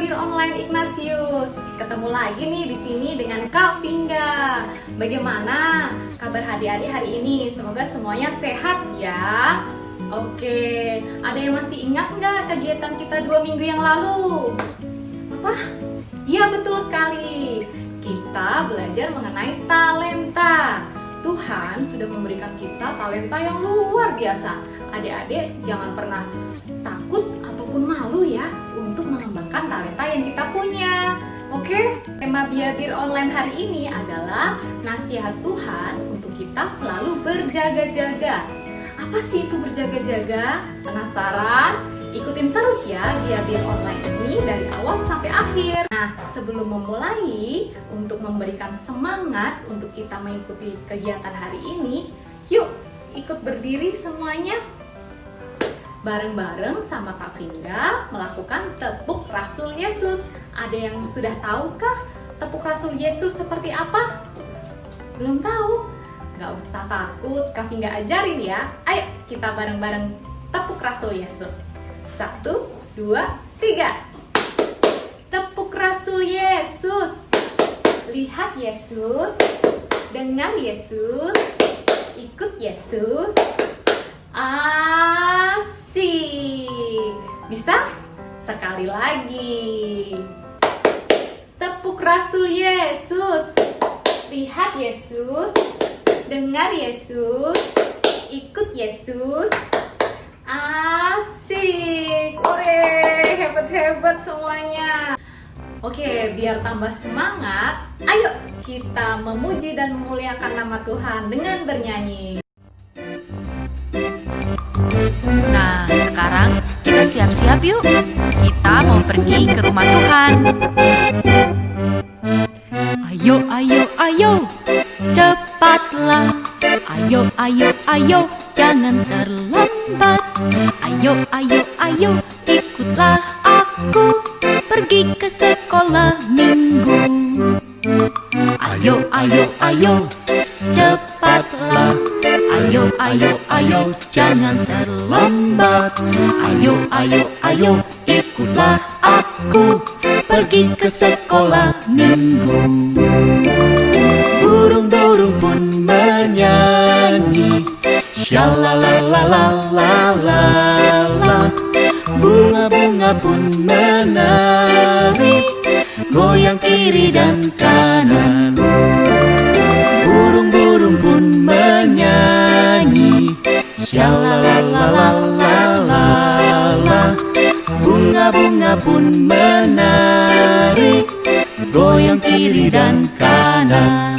Bir Online Ignatius. Ketemu lagi nih di sini dengan Kak Vingga. Bagaimana kabar adik-adik hari ini? Semoga semuanya sehat ya. Oke, ada yang masih ingat nggak kegiatan kita 2 minggu yang lalu? Apa? Iya, betul sekali. Kita belajar mengenai talenta. Tuhan sudah memberikan kita talenta yang luar biasa. Adik-adik jangan pernah takut ataupun malu ya untuk mengembangkan talenta yang kita punya. Oke, tema Bir Online hari ini adalah nasihat Tuhan untuk kita selalu berjaga-jaga. Apa sih itu berjaga-jaga? Penasaran? Ikutin terus ya Bir Online ini dari awal sampai akhir. Nah, sebelum memulai untuk memberikan semangat untuk kita mengikuti kegiatan hari ini, yuk ikut berdiri semuanya. Bareng-bareng sama Kak Vingga melakukan tepuk Rasul Yesus. Ada yang sudah tahukah tepuk Rasul Yesus seperti apa? Belum tahu? Gak usah takut, Kak Vingga ajarin ya. Ayo kita bareng-bareng tepuk Rasul Yesus. 1, 2, 3. Tepuk Rasul Yesus. Lihat Yesus, dengar Yesus, ikut Yesus. Asik. Bisa? Sekali lagi. Tepuk Rasul Yesus. Lihat Yesus, dengar Yesus, ikut Yesus. Asik. Ore, hebat-hebat semuanya. Oke, biar tambah semangat, ayo kita memuji dan memuliakan nama Tuhan dengan bernyanyi. Nah, sekarang kita siap-siap yuk. Kita mau pergi ke rumah Tuhan. Ayo, ayo, ayo, cepatlah. Ayo, ayo, ayo, jangan terlambat. Ayo, ayo, ayo, ikutlah aku pergi ke sekolah minggu. Ayo, ayo, ayo, cepatlah. Ayo, ayo, ayo, jangan terlambat. Ayo, ayo, ayo, ikutlah aku pergi ke sekolah minggu. Burung-burung pun menyanyi, shalalalalala. Bunga-bunga pun menari, goyang kiri dan kanan. Burung-burung pun menyanyi, shalalalalala. Bunga-bunga pun menari, goyang kiri dan kanan.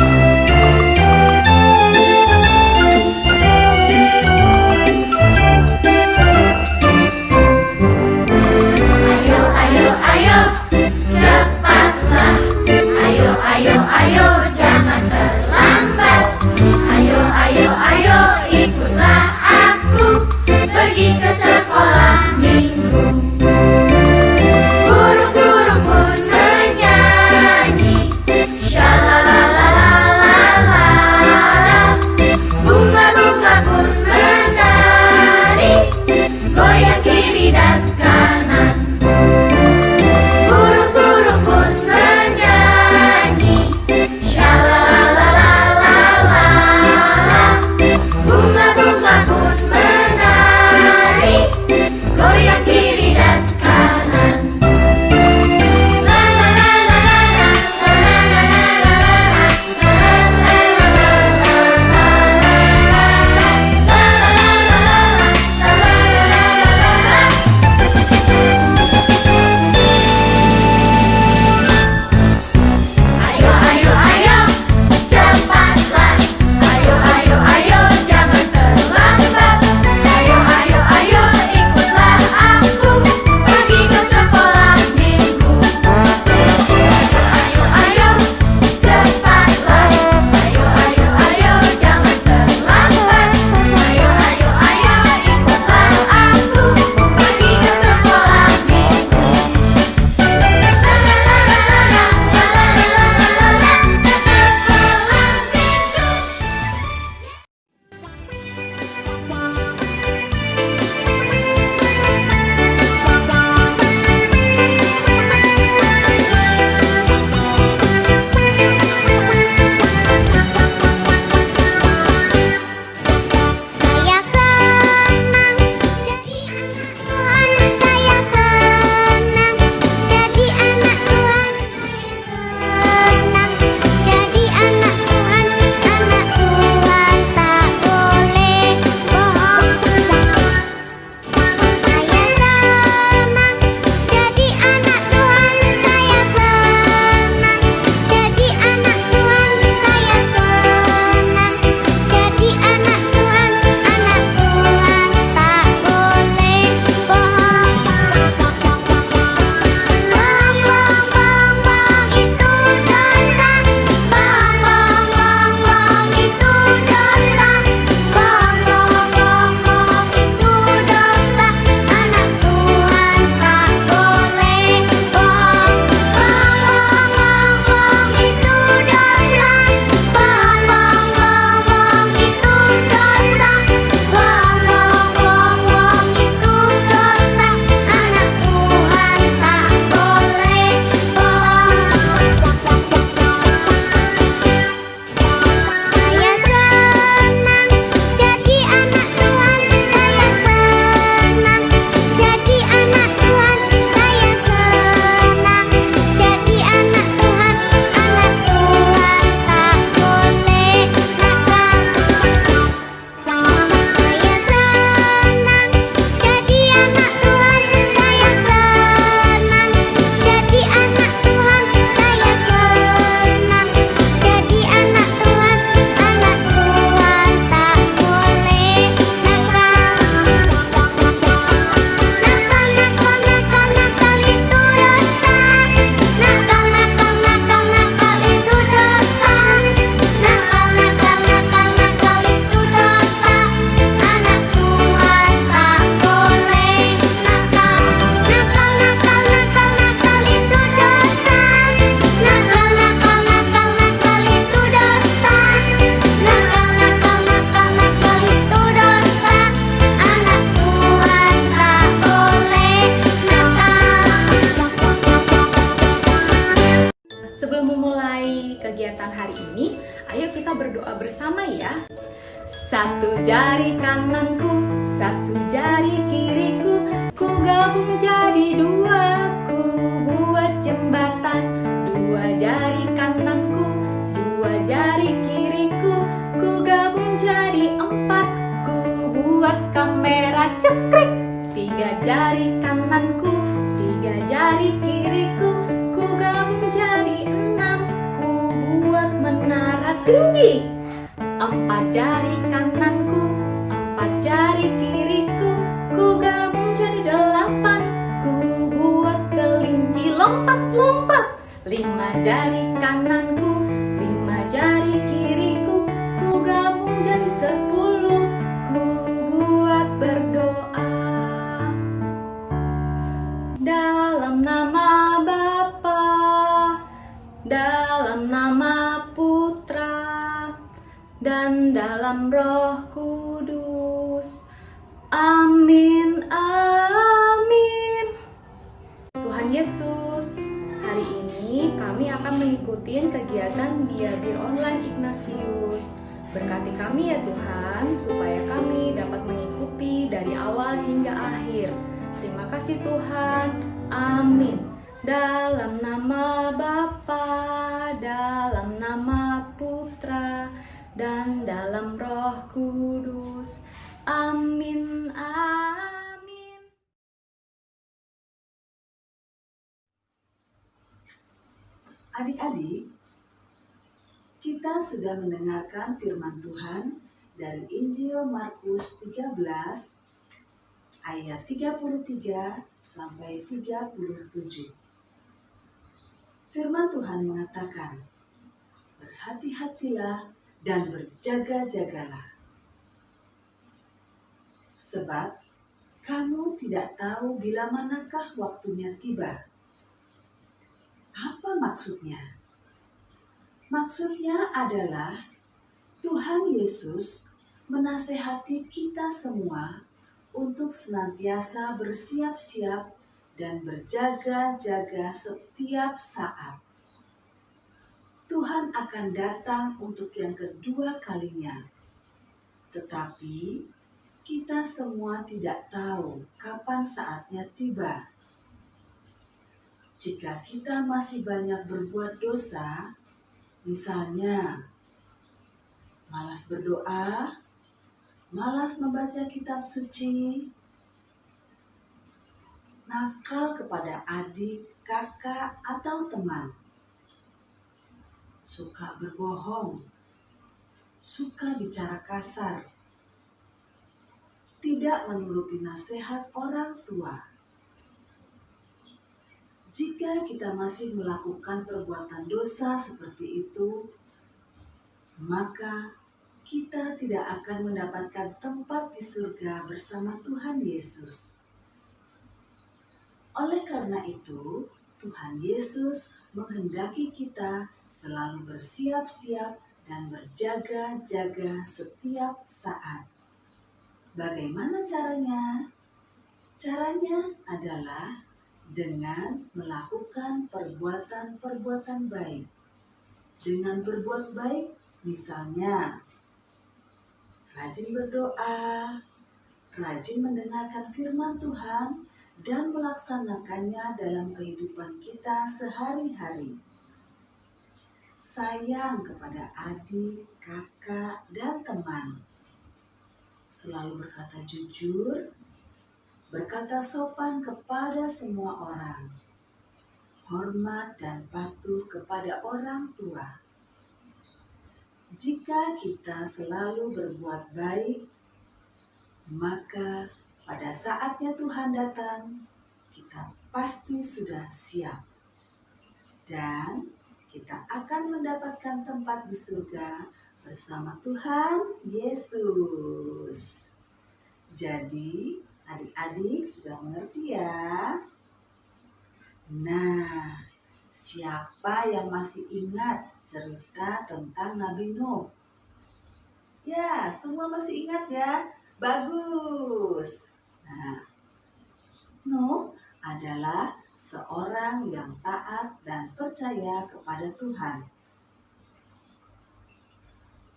Shalala mulai ya. Satu jari kananku, satu jari kiriku, ku gabung jadi dua, ku buat jembatan. Dua jari kananku, dua jari kiriku, ku gabung jadi empat, ku buat kamera cekrek. Tiga jari kananku, tiga jari kiriku, ku gabung jadi enam, ku buat menara tinggi. Empat jari kananku, empat jari kiriku, ku gabung jadi delapan, ku buat kelinci lompat-lompat. Lima jari kananku, lima jari kiriku, ku gabung jadi 10, ku buat berdoa. Dalam nama Bapa, dalam nama Putra, dan dalam Roh Kudus. Amin, amin. Tuhan Yesus, hari ini kami akan mengikuti kegiatan Biabir Online Ignatius. Berkati kami ya Tuhan, supaya kami dapat mengikuti dari awal hingga akhir. Terima kasih Tuhan. Amin. Dalam nama Bapa, dalam nama Putra, dan dalam Roh Kudus. Amin, amin. Adik-adik, kita sudah mendengarkan firman Tuhan dari Injil Markus 13 ayat 33 sampai 37. Firman Tuhan mengatakan, berhati-hatilah dan berjaga-jagalah. Sebab kamu tidak tahu bila manakah waktunya tiba. Apa maksudnya? Maksudnya adalah Tuhan Yesus menasehati kita semua untuk senantiasa bersiap-siap dan berjaga-jaga setiap saat. Tuhan akan datang untuk yang kedua kalinya. Tetapi kita semua tidak tahu kapan saatnya tiba. Jika kita masih banyak berbuat dosa, misalnya malas berdoa, malas membaca kitab suci, nakal kepada adik, kakak, atau teman, suka berbohong, suka bicara kasar, tidak menuruti nasihat orang tua. Jika kita masih melakukan perbuatan dosa seperti itu, maka kita tidak akan mendapatkan tempat di surga bersama Tuhan Yesus. Oleh karena itu, Tuhan Yesus menghendaki kita selalu bersiap-siap dan berjaga-jaga setiap saat. Bagaimana caranya? Caranya adalah dengan melakukan perbuatan-perbuatan baik. Dengan berbuat baik, misalnya rajin berdoa, rajin mendengarkan firman Tuhan, dan melaksanakannya dalam kehidupan kita sehari-hari. Sayang kepada adik, kakak, dan teman. Selalu berkata jujur, berkata sopan kepada semua orang, hormat dan patuh kepada orang tua. Jika kita selalu berbuat baik, maka pada saatnya Tuhan datang, kita pasti sudah siap. Dan kita akan mendapatkan tempat di surga bersama Tuhan Yesus. Jadi, adik-adik sudah mengerti ya? Nah, siapa yang masih ingat cerita tentang Nabi Nuh? Ya, semua masih ingat ya? Bagus. Nah, Nuh adalah seorang yang taat dan percaya kepada Tuhan.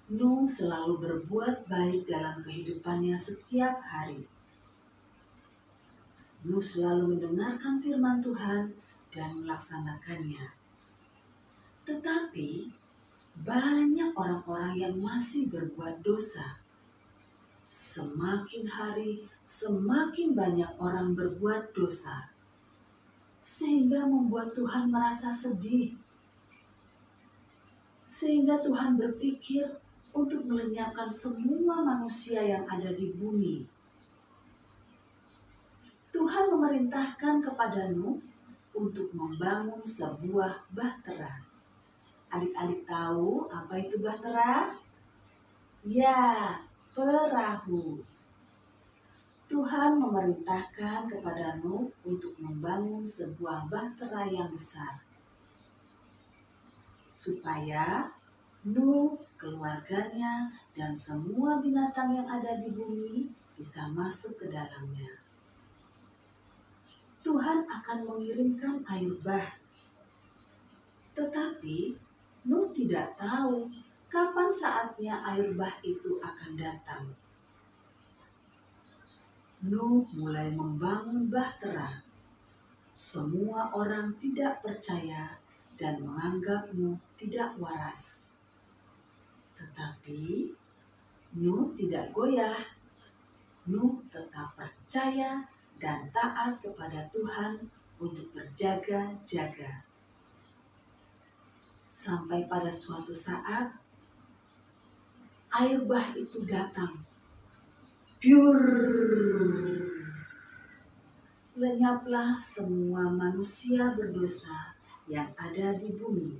Nuh selalu berbuat baik dalam kehidupannya setiap hari. Nuh selalu mendengarkan firman Tuhan dan melaksanakannya. Tetapi banyak orang-orang yang masih berbuat dosa. Semakin hari, semakin banyak orang berbuat dosa, sehingga membuat Tuhan merasa sedih. Sehingga Tuhan berpikir untuk melenyapkan semua manusia yang ada di bumi. Tuhan memerintahkan kepada Nuh untuk membangun sebuah bahtera. Adik-adik tahu apa itu bahtera? Ya, perahu. Tuhan memerintahkan kepada Nuh untuk membangun sebuah bahtera yang besar, supaya Nuh, keluarganya, dan semua binatang yang ada di bumi bisa masuk ke dalamnya. Tuhan akan mengirimkan air bah. Tetapi Nuh tidak tahu kapan saatnya air bah itu akan datang. Nuh mulai membangun bahtera. Semua orang tidak percaya dan menganggap Nuh tidak waras. Tetapi Nuh tidak goyah. Nuh tetap percaya dan taat kepada Tuhan untuk berjaga-jaga. Sampai pada suatu saat, air bah itu datang. Piur! Lenyaplah semua manusia berdosa yang ada di bumi.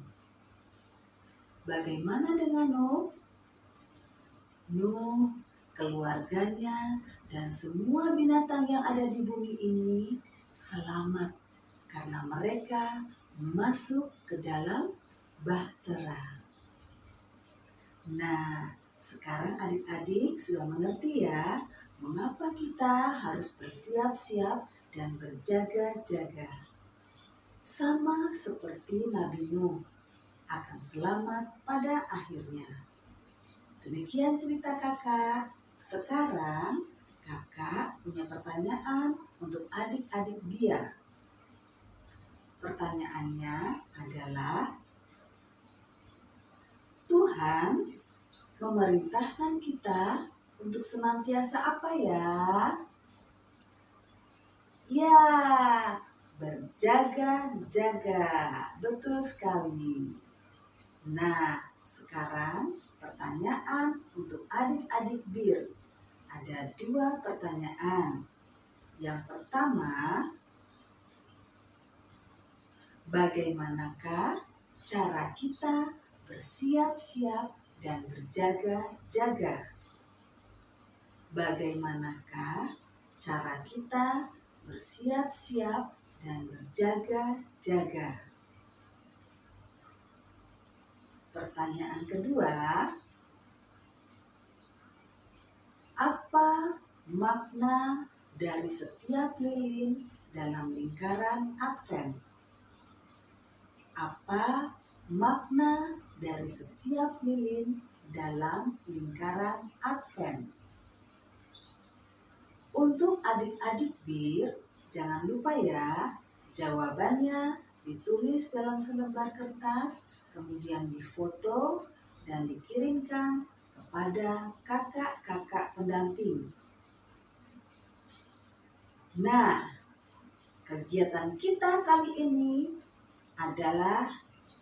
Bagaimana dengan Nuh? Nuh, keluarganya, dan semua binatang yang ada di bumi ini selamat karena mereka masuk ke dalam bahtera. Nah, sekarang adik-adik sudah mengerti ya, mengapa kita harus bersiap-siap dan berjaga-jaga. Sama seperti Nabi Nuh akan selamat pada akhirnya. Demikian cerita kakak. Sekarang kakak punya pertanyaan untuk adik-adik Bia. Pertanyaannya adalah, Tuhan memerintahkan kita untuk senantiasa apa ya? Ya, berjaga-jaga. Betul sekali. Nah, sekarang pertanyaan untuk adik-adik Bir. Ada 2 pertanyaan. Yang pertama, bagaimanakah cara kita bersiap-siap dan berjaga-jaga? Bagaimanakah cara kita bersiap-siap dan berjaga-jaga? Pertanyaan kedua, apa makna dari setiap lilin dalam lingkaran Advent? Apa makna dari setiap lilin dalam lingkaran Advent? Untuk adik-adik Bir, jangan lupa ya, jawabannya ditulis dalam selembar kertas, kemudian difoto dan dikirimkan kepada kakak-kakak pendamping. Nah, kegiatan kita kali ini adalah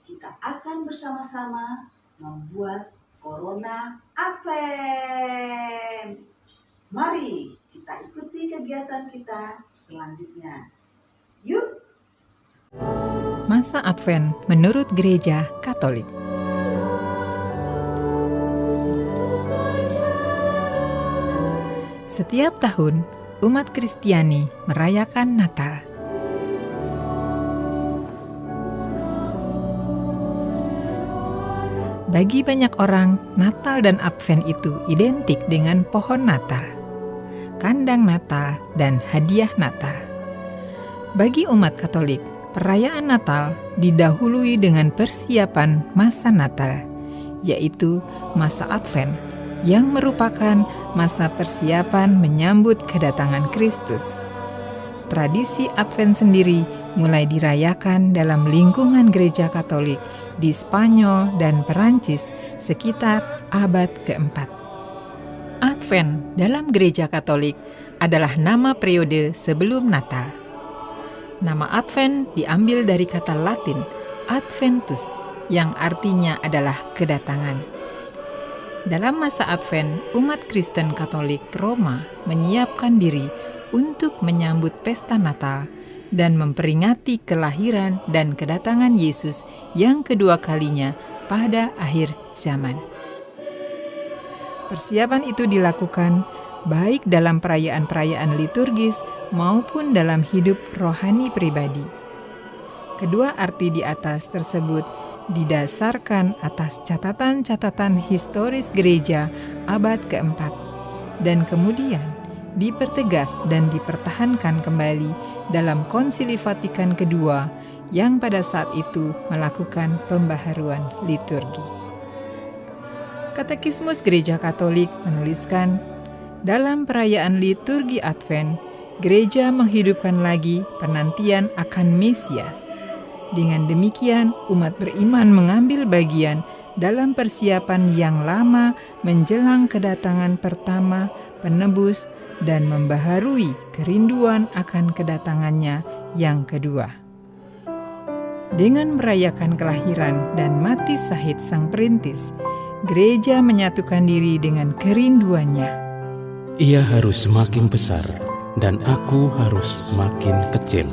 kita akan bersama-sama membuat Corona Advent. Mari kita ikuti kegiatan kita selanjutnya. Yuk! Masa Advent menurut Gereja Katolik. Setiap tahun, umat Kristiani merayakan Natal. Bagi banyak orang, Natal dan Advent itu identik dengan pohon Natal, kandang Natal, dan hadiah Natal. Bagi umat Katolik, perayaan Natal didahului dengan persiapan masa Natal, yaitu masa Advent, yang merupakan masa persiapan menyambut kedatangan Kristus. Tradisi Advent sendiri mulai dirayakan dalam lingkungan gereja Katolik di Spanyol dan Perancis sekitar abad keempat. Advent dalam gereja Katolik adalah nama periode sebelum Natal. Nama Advent diambil dari kata Latin Adventus, yang artinya adalah kedatangan. Dalam masa Advent, umat Kristen Katolik Roma menyiapkan diri untuk menyambut pesta Natal dan memperingati kelahiran dan kedatangan Yesus yang kedua kalinya pada akhir zaman. Persiapan itu dilakukan baik dalam perayaan-perayaan liturgis maupun dalam hidup rohani pribadi. Kedua arti di atas tersebut didasarkan atas catatan-catatan historis gereja abad keempat dan kemudian dipertegas dan dipertahankan kembali dalam Konsili Vatikan kedua yang pada saat itu melakukan pembaharuan liturgi. Katekismus Gereja Katolik menuliskan, dalam perayaan liturgi Advent, gereja menghidupkan lagi penantian akan Mesias. Dengan demikian, umat beriman mengambil bagian dalam persiapan yang lama menjelang kedatangan pertama penebus dan membaharui kerinduan akan kedatangannya yang kedua. Dengan merayakan kelahiran dan mati sahid Sang Perintis, gereja menyatukan diri dengan kerinduannya. Ia harus semakin besar dan aku harus makin kecil.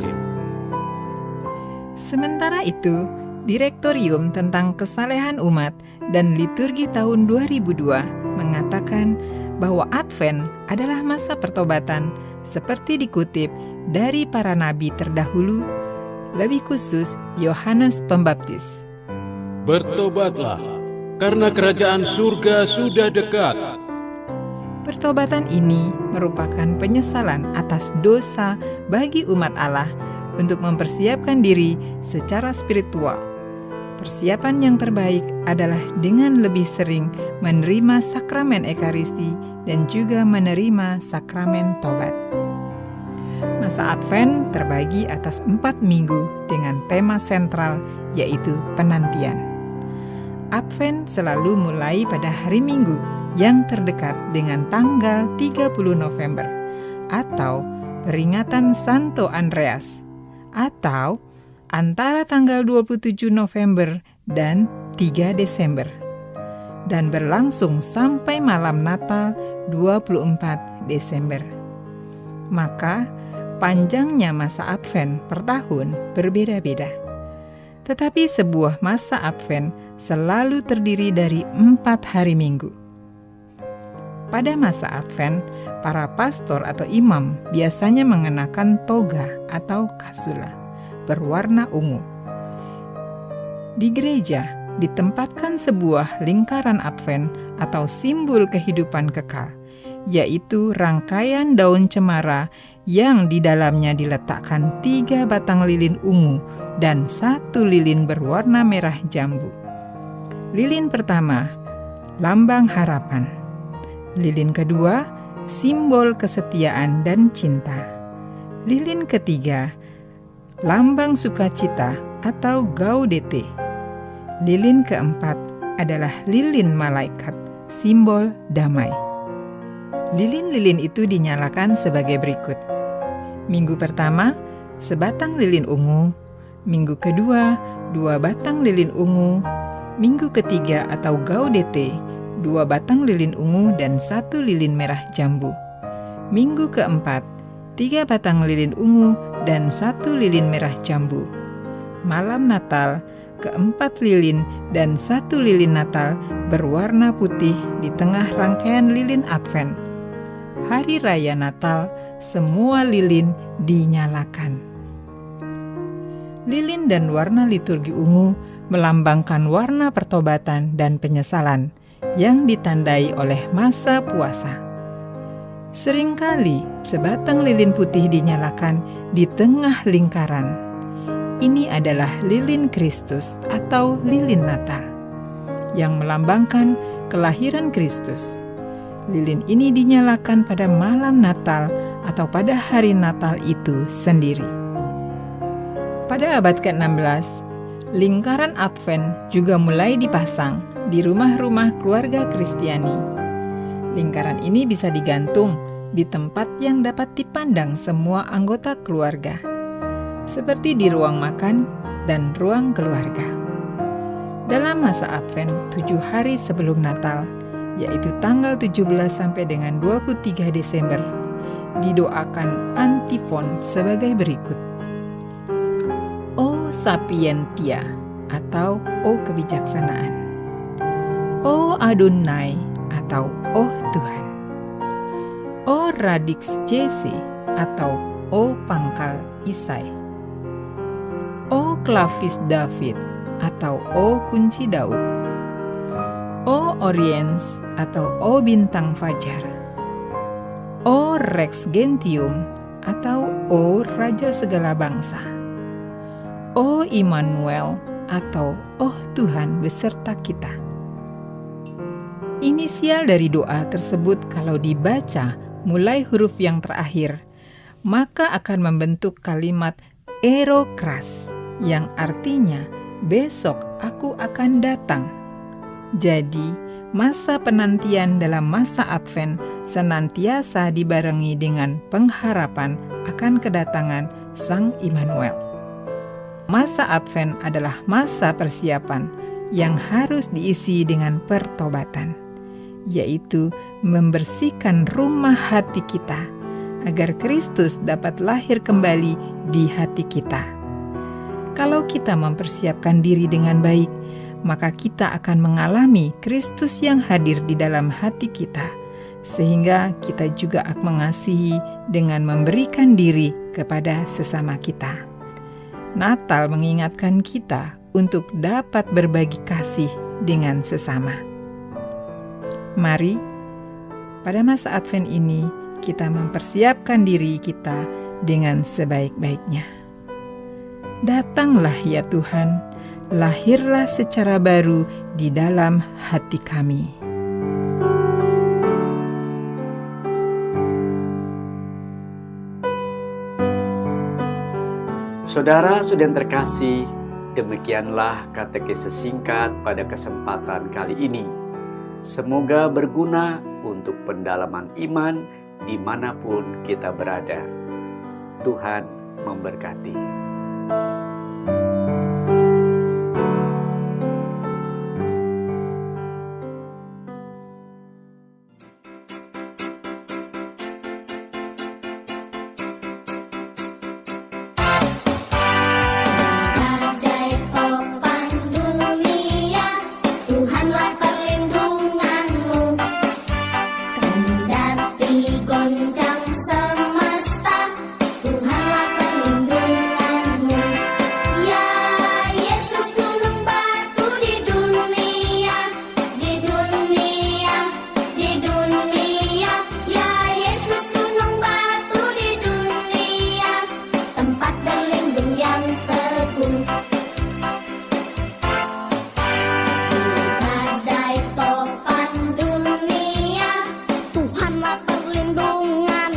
Sementara itu, Direktorium tentang Kesalehan Umat dan Liturgi tahun 2002 mengatakan bahwa Advent adalah masa pertobatan seperti dikutip dari para nabi terdahulu, lebih khusus Yohanes Pembaptis. Bertobatlah, karena kerajaan surga sudah dekat. Pertobatan ini merupakan penyesalan atas dosa bagi umat Allah untuk mempersiapkan diri secara spiritual. Persiapan yang terbaik adalah dengan lebih sering menerima sakramen Ekaristi dan juga menerima sakramen tobat. Masa Advent terbagi atas 4 minggu dengan tema sentral yaitu penantian. Advent selalu mulai pada hari Minggu yang terdekat dengan tanggal 30 November atau peringatan Santo Andreas, atau antara tanggal 27 November dan 3 Desember, dan berlangsung sampai malam Natal 24 Desember. Maka panjangnya masa Advent per tahun berbeda-beda. Tetapi sebuah masa Advent selalu terdiri dari 4 hari Minggu. Pada masa Advent, para pastor atau imam biasanya mengenakan toga atau kasula berwarna ungu. Di gereja ditempatkan sebuah lingkaran Advent atau simbol kehidupan kekal, yaitu rangkaian daun cemara yang di dalamnya diletakkan 3 batang lilin ungu dan 1 lilin berwarna merah jambu. Lilin pertama, lambang harapan. Lilin kedua, simbol kesetiaan dan cinta. Lilin ketiga, lambang sukacita atau gaudete. Lilin keempat adalah lilin malaikat, simbol damai. Lilin-lilin itu dinyalakan sebagai berikut. Minggu pertama, sebatang lilin ungu. Minggu kedua, 2 batang lilin ungu. Minggu ketiga atau gaudete, 2 batang lilin ungu dan 1 lilin merah jambu. Minggu keempat, 3 batang lilin ungu dan 1 lilin merah jambu. Malam Natal, keempat lilin dan 1 lilin Natal berwarna putih di tengah rangkaian lilin Advent. Hari Raya Natal, semua lilin dinyalakan. Lilin dan warna liturgi ungu melambangkan warna pertobatan dan penyesalan yang ditandai oleh masa puasa. Seringkali sebatang lilin putih dinyalakan di tengah lingkaran. Ini adalah lilin Kristus atau lilin Natal. yang melambangkan kelahiran Kristus. Lilin ini dinyalakan pada malam Natal atau pada hari Natal itu sendiri. Pada abad ke-16, lingkaran Advent juga mulai dipasang di rumah-rumah keluarga Kristiani. Lingkaran ini bisa digantung di tempat yang dapat dipandang semua anggota keluarga, seperti di ruang makan dan ruang keluarga. Dalam masa Advent 7 hari sebelum Natal, yaitu tanggal 17 sampai dengan 23 Desember, didoakan antifon sebagai berikut. O sapientia atau O kebijaksanaan. O Adonai atau Oh Tuhan. O radix Jesse atau O pangkal Isai. O clavis David atau O kunci Daud. O Oriens atau O bintang fajar. O Rex Gentium atau O Raja segala bangsa. O Immanuel atau Oh Tuhan beserta kita. Inisial dari doa tersebut kalau dibaca mulai huruf yang terakhir, maka akan membentuk kalimat Erokras yang artinya besok aku akan datang. Jadi, masa penantian dalam masa Advent senantiasa dibarengi dengan pengharapan akan kedatangan Sang Immanuel. Masa Advent adalah masa persiapan yang harus diisi dengan pertobatan, yaitu membersihkan rumah hati kita agar Kristus dapat lahir kembali di hati kita. Kalau kita mempersiapkan diri dengan baik, maka kita akan mengalami Kristus yang hadir di dalam hati kita, sehingga kita juga akan mengasihi dengan memberikan diri kepada sesama kita. Natal mengingatkan kita untuk dapat berbagi kasih dengan sesama. Mari, pada masa Advent ini, kita mempersiapkan diri kita dengan sebaik-baiknya. Datanglah ya Tuhan, lahirlah secara baru di dalam hati kami. Saudara-saudara yang terkasih, demikianlah katekese singkat pada kesempatan kali ini. Semoga berguna untuk pendalaman iman dimanapun kita berada. Tuhan memberkati. Tuhanlah perlindungan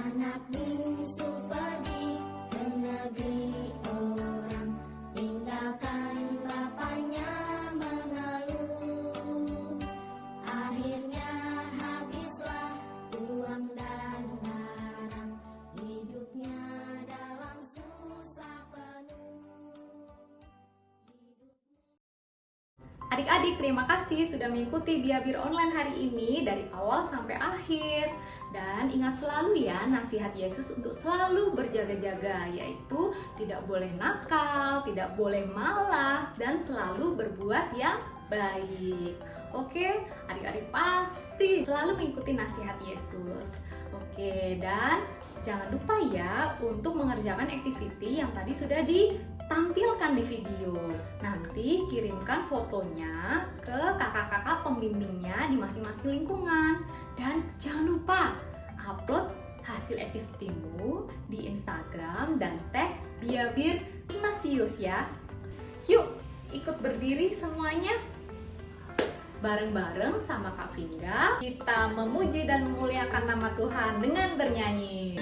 Anak bungsu pergi ke negeri orang, tinggalkan bapaknya mengeluh. Akhirnya habislah uang dan barang, hidupnya dalam susah penuh. Adik-adik, terima kasih sudah mengikuti Biabir Online hari ini dari awal sampai akhir. Dan ingat selalu ya nasihat Yesus untuk selalu berjaga-jaga, yaitu tidak boleh nakal, tidak boleh malas, dan selalu berbuat yang baik. Oke, adik-adik pasti selalu mengikuti nasihat Yesus. Oke, dan jangan lupa ya untuk mengerjakan activity yang tadi sudah ditampilkan di video. Nanti kirimkan fotonya ke kakak-kakak pembimbingnya di masing-masing lingkungan. Dan jangan lupa upload hasil activity-mu di Instagram dan tag Biabir Ignatius ya. Yuk, ikut berdiri semuanya. Bareng-bareng sama Kak Vingga, kita memuji dan memuliakan nama Tuhan dengan bernyanyi.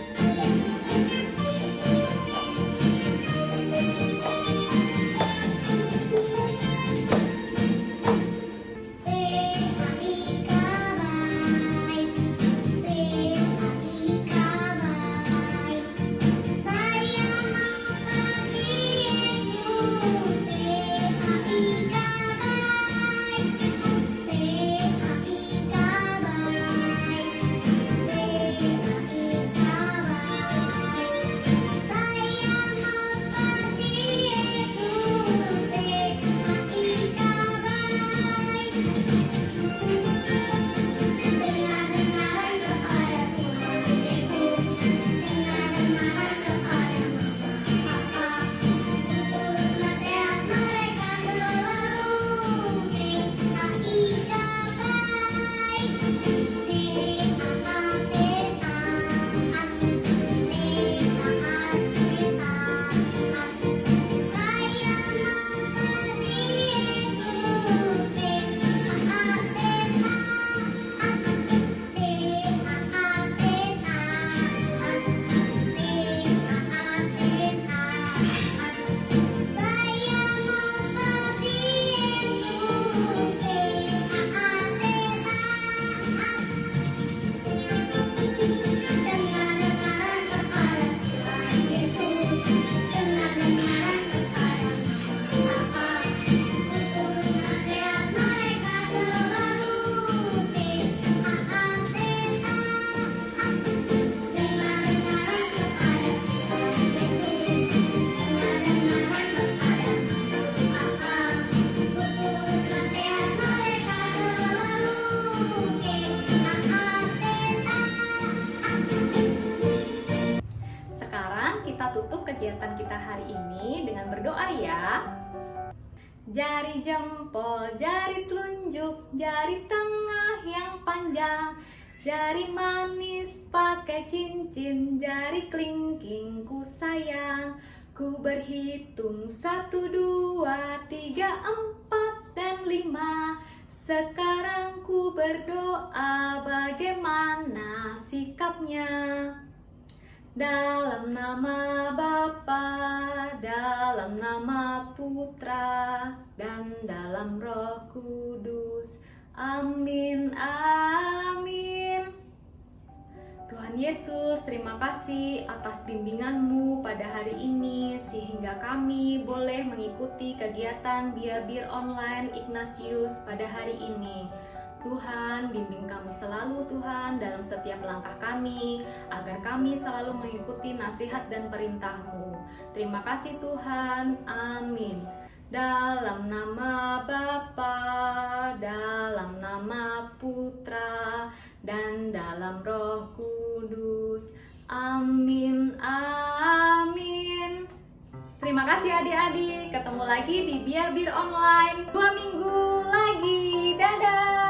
Kita tutup kegiatan kita hari ini dengan berdoa ya. Jari jempol, jari telunjuk, jari tengah yang panjang, jari manis pakai cincin, jari kelingking ku sayang. Ku berhitung 1, 2, 3, 4, dan 5. Sekarang ku berdoa bagaimana sikapnya. Dalam nama Bapa, dalam nama Putra, dan dalam Roh Kudus. Amin, amin. Tuhan Yesus, terima kasih atas bimbingan-Mu pada hari ini, sehingga kami boleh mengikuti kegiatan Biabir Online Ignatius pada hari ini. Tuhan, bimbing kami selalu Tuhan dalam setiap langkah kami, agar kami selalu mengikuti nasihat dan perintah-Mu. Terima kasih Tuhan, amin. Dalam nama Bapa, dalam nama Putra, dan dalam Roh Kudus. Amin, amin. Terima kasih adik-adik, ketemu lagi di Biabir Online 2 minggu lagi. Dadah!